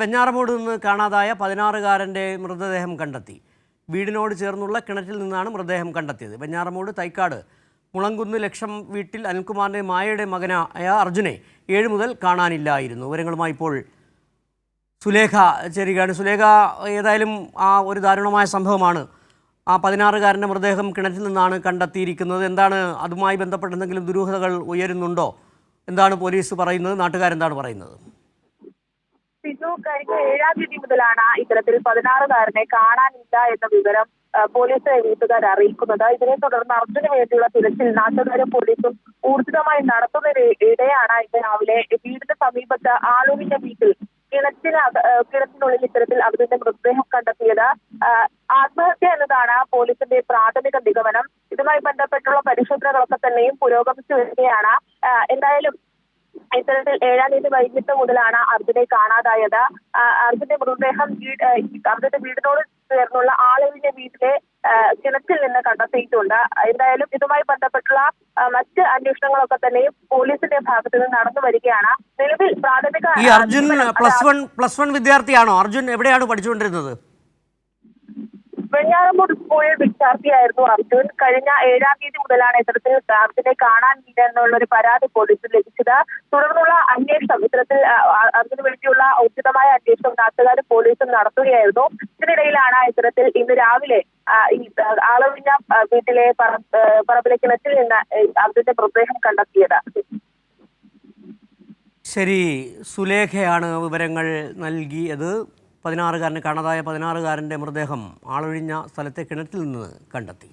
വെഞ്ഞാറമൂട് നിന്ന് കാണാതായ 16-കാരൻ്റെ മൃതദേഹം കണ്ടെത്തി. വീടിനോട് ചേർന്നുള്ള കിണറ്റിൽ നിന്നാണ് മൃതദേഹം കണ്ടെത്തിയത്. വെഞ്ഞാറമൂട് തൈക്കാട് മുളങ്കുന്ന് ലക്ഷം വീട്ടിൽ അനിൽകുമാറിൻ്റെ മായയുടെ മകനായ അർജുനെ 7 മുതൽ കാണാനില്ലായിരുന്നു. വിവരങ്ങളുമായി ഇപ്പോൾ സുലേഖ ചേരുകയാണ്. സുലേഖ, ഏതായാലും ആ ഒരു ദാരുണമായ സംഭവമാണ്. ആ 16-കാരൻ്റെ മൃതദേഹം കിണറ്റിൽ നിന്നാണ് കണ്ടെത്തിയിരിക്കുന്നത്. എന്താണ് അതുമായി ബന്ധപ്പെട്ട് എന്തെങ്കിലും ദുരൂഹതകൾ ഉയരുന്നുണ്ടോ? എന്താണ് പോലീസ് പറയുന്നത്? നാട്ടുകാരെന്താണ് പറയുന്നത്? കഴിഞ്ഞ 7-ാം തീയതി മുതലാണ് ഇത്തരത്തിൽ 16-കാരനെ കാണാനില്ല എന്ന വിവരം പോലീസ് വീട്ടുകാർ അറിയിക്കുന്നത്. ഇതിനെ തുടർന്ന് അർജുന് വേണ്ടിയുള്ള തിരച്ചിൽ നാട്ടുകാരും പോലീസും ഊർജിതമായി നടത്തുന്നതിനിടെയാണ് ഇന്ന് രാവിലെ വീടിന് സമീപത്ത് ആളൂരിന്റെ വീട്ടിൽ കിണറ്റിനുള്ളിൽ ഇത്തരത്തിൽ അർജുന്റെ മൃതദേഹം കണ്ടെത്തിയത്. ആത്മഹത്യ എന്നതാണ് പോലീസിന്റെ പ്രാഥമിക നിഗമനം. ഇതുമായി ബന്ധപ്പെട്ടുള്ള പരിശോധനകളൊക്കെ തന്നെയും പുരോഗമിച്ചു വരികയാണ്. എന്തായാലും ഇത്തരത്തിൽ 7-ാം തീയതി വൈകിട്ട് മുതലാണ് അർജുനെ കാണാതായത്. അർജുന്റെ മൃതദേഹം അർജുന്റെ വീടിനോട് ചേർന്നുള്ള ആളൂരിന്റെ വീട്ടിലെ കിണറ്റിൽ നിന്ന് കണ്ടെത്തിയിട്ടുണ്ട്. എന്തായാലും ഇതുമായി ബന്ധപ്പെട്ടുള്ള മറ്റ് അന്വേഷണങ്ങളൊക്കെ തന്നെയും പോലീസിന്റെ ഭാഗത്ത് നിന്ന് നടന്നു വരികയാണ്. നിലവിൽ പ്രാഥമിക അർജുൻ പ്ലസ് വൺ വിദ്യാർത്ഥിയാണോ? അർജുൻ എവിടെയാണ് പഠിച്ചുകൊണ്ടിരുന്നത്? വെഞ്ഞാറമൂട് സ്കൂളിൽ വിദ്യാർത്ഥിയായിരുന്നു അർജുൻ. കഴിഞ്ഞ 7-ാം തീയതി മുതലാണ് ഇത്തരത്തിൽ അർജുനെ കാണാനില്ല എന്നുള്ള ഒരു പരാതി പോലീസിന് ലഭിച്ചത്. തുടർന്നുള്ള അന്വേഷണം ഇത്തരത്തിൽ അർജുന് വേണ്ടിയുള്ള ഉചിതമായ അന്വേഷണം നാട്ടുകാരും പോലീസും നടത്തുകയായിരുന്നു. ഇതിനിടയിലാണ് ഇത്തരത്തിൽ ഇന്ന് രാവിലെ ഈ ആളൊഴിഞ്ഞ വീട്ടിലെ പറമ്പിലെ കിണറ്റിൽ നിന്ന് അർജുന്റെ മൃതദേഹം കണ്ടെത്തിയത്. ശരി, സുലേഖയാണ് വിവരങ്ങൾ നൽകിയത്. 16-കാരനെ കാണാതായ 16-കാരൻ്റെ മൃതദേഹം ആളൊഴിഞ്ഞ സ്ഥലത്തെ കിണറ്റിൽ നിന്ന് കണ്ടെത്തി.